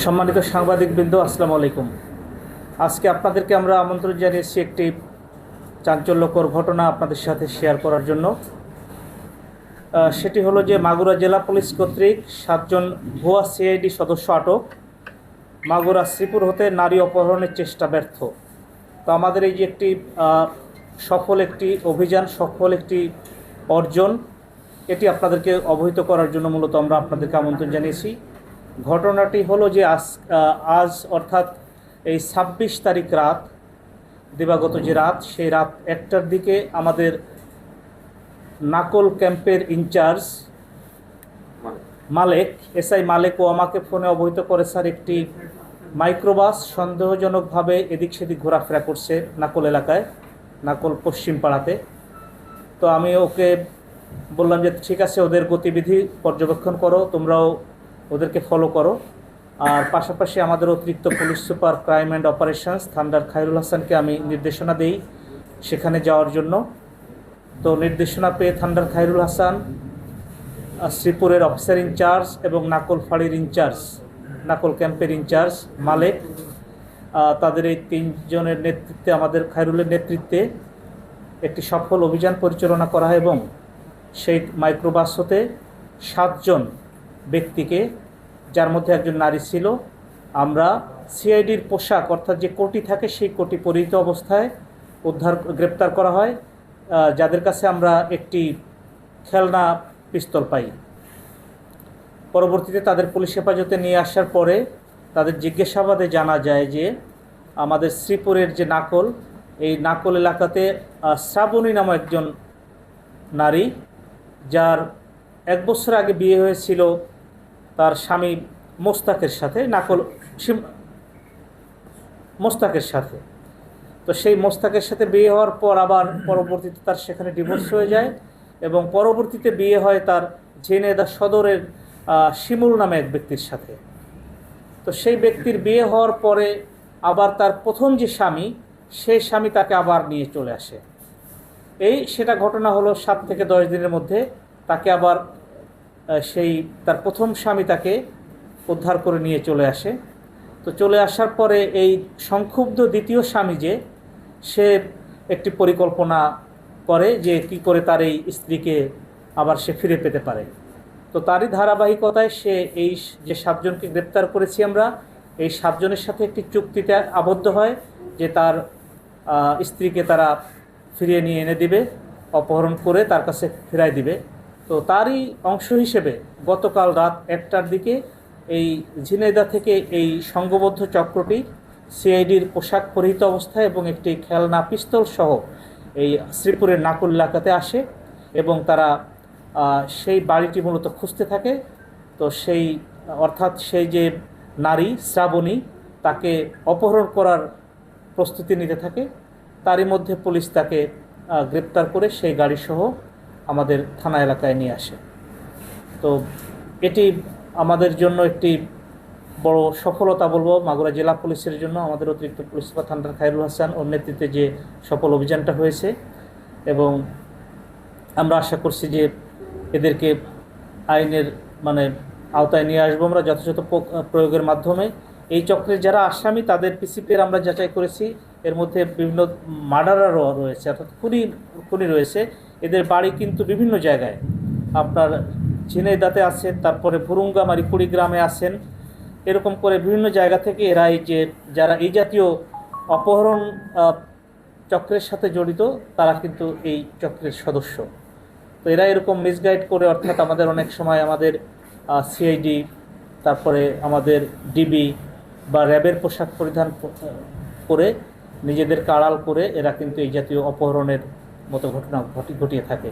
সম্মানিত সাংবাদিকবৃন্দ, আসসালামু আলাইকুম। আজকে আপনাদেরকে আমরা আমন্ত্রণ জানিয়েছি একটি চাঞ্চল্যকর ঘটনা আপনাদের সাথে শেয়ার করার জন্য। সেটি হলো যে মাগুরা জেলা পুলিশ কর্তৃক 7 জন ভুয়া সিআইডি সদস্য আটক। মাগুরা শ্রীপুর হতে নারী অপহরণের চেষ্টা ব্যর্থ। তো আমাদের এই যে একটি সফল একটি অভিযান, সফল একটি অর্জন, এটি আপনাদেরকে অবহিত করার জন্য মূলত আমরা আপনাদেরকে আমন্ত্রণ জানিয়েছি। ঘটনাটি হলো যে আজ অর্থাৎ এই 26 তারিখ রাত, দিবাগত যে রাত, সেই রাত 1টার দিকে আমাদের নাকল ক্যাম্পের ইনচার্জ মালেক, এসআই মালেক ও আমাকে ফোনে অবহিত করে, স্যার একটি মাইক্রোবাস সন্দেহজনকভাবে এদিক সেদিক ঘোরাফেরা করছে নাকল এলাকায়, নাকল পশ্চিম পাড়াতে। তো আমি ওকে বললাম যে ঠিক আছে, ওদের গতিবিধি পর্যবেক্ষণ করো, তোমরাও ওদেরকে ফলো করো। আর পাশাপাশি আমাদের অতিরিক্ত police super crime and operations thunder Khairul হাসানকে আমি নির্দেশনা দিই সেখানে যাওয়ার জন্য। তো নির্দেশনা পেয়ে থান্ডার খায়রুল হাসান, শ্রীপুরের অফিসার ইনচার্জ এবং নাকল ফাঁড়ির ইনচার্জ, নাকল ক্যাম্পের ইনচার্জ মালেক, তাদের এই 3 জনের নেতৃত্বে, আমাদের খায়রুলের নেতৃত্বে একটি সফল অভিযান পরিচালনা করা হয় এবং সেই মাইক্রোবাস হতে 7 জন ব্যক্তিকে, যার মধ্যে একজন নারী ছিল, আমরা সিআইডির পোশাক অর্থাৎ যে কোটি থাকে সেই কোটি পরিহিত অবস্থায় গ্রেপ্তার করা হয়, যাদের কাছে আমরা একটি খেলনা পিস্তল পাই। পরবর্তীতে তাদের পুলিশ হেফাজতে নিয়ে আসার পরে তাদের জিজ্ঞাসাবাদে জানা যায় যে আমাদের শ্রীপুরের যে নাকল, এই নাকল এলাকাতে শ্রাবণী নামক একজন নারী, যার 1 বছর আগে বিয়ে হয়েছিল তার স্বামী মোস্তাকের সাথে, মোস্তাকের সাথে। তো সেই মোস্তাকের সাথে বিয়ে হওয়ার পর আবার পরবর্তীতে তার সেখানে ডিভোর্স হয়ে যায় এবং পরবর্তীতে বিয়ে হয় তার ঝিনাইদহ সদরের শিমুল নামে এক ব্যক্তির সাথে। তো সেই ব্যক্তির বিয়ে হওয়ার পরে আবার তার প্রথম যে স্বামী, সেই স্বামী তাকে আবার নিয়ে চলে আসে। সেটা ঘটনা হলো 7 থেকে 10 দিনের মধ্যে তাকে আবার সেই তার প্রথম স্বামী তাকে উদ্ধার করে নিয়ে চলে আসে। তো চলে আসার পরে এই সংক্ষুব্ধ দ্বিতীয় স্বামী যে, সে একটি পরিকল্পনা করে যে কি করে তার এই স্ত্রীকে আবার সে ফিরে পেতে পারে। তো তারই ধারাবাহিকতায় সে এই যে 7 জনকে গ্রেপ্তার করেছি আমরা, এই 7 জনের সাথে একটি চুক্তিতে আবদ্ধ হয় যে তার স্ত্রীকে তারা ফিরিয়ে নিয়ে এনে দিবে, অপহরণ করে তার কাছে ফিরাই দিবে। তো তারই অংশ হিসেবে গতকাল রাত 1টার দিকে এই ঝিনাইদহ থেকে এই সংঘবদ্ধ চক্রটি সিআইডির পোশাক পরিহিত অবস্থায় এবং একটি খেলনা পিস্তল সহ এই শ্রীপুরের নাকুল এলাকাতে আসে এবং তারা সেই বাড়িটি মূলত খুঁজতে থাকে। তো অর্থাৎ সেই যে নারী শ্রাবণী, তাকে অপহরণ করার প্রস্তুতি নিতে থাকে। তারই মধ্যে পুলিশ তাকে গ্রেপ্তার করে সেই গাড়িসহ আমাদের থানা এলাকায় নিয়ে আসে। তো এটি আমাদের জন্য একটি বড় সফলতা বলবো, মাগুরা জেলা পুলিশের জন্য। আমাদের অতিরিক্ত পুলিশ সুপার থান্ডার খায়রুল হাসান ওর নেতৃত্বে যে সফল অভিযানটা হয়েছে, এবং আমরা আশা করছি যে এদেরকে আইনের আওতায় নিয়ে আসবো আমরা যথাযথ প্রয়োগের মাধ্যমে। এই চক্রের যারা আসামি, তাদের পিসিপির আমরা যাচাই করেছি, এর মধ্যে বিভিন্ন মার্ডারারও রয়েছে, অর্থাৎ খুনি রয়েছে। এদের বাড়ি কিন্তু বিভিন্ন জায়গায়, আপনার ঝিনাইদহে আছেন, তারপরে ভুরুঙ্গামারি কুড়িগ্রামে আছেন, এরকম করে বিভিন্ন জায়গা থেকে এরা যারা এই জাতীয় অপহরণ চক্রের সাথে জড়িত, তারা কিন্তু এই চক্রের সদস্য। তো এরা এরকম মিসগাইড করে, অর্থাৎ আমাদের অনেক সময় আমাদের সিআইডি, তারপরে আমাদের ডিবি বা র্যাবের পোশাক পরিধান করে নিজেদেরকে আড়াল করে এরা কিন্তু এই জাতীয় অপহরণের মতো ঘটনা ঘটিয়ে থাকে।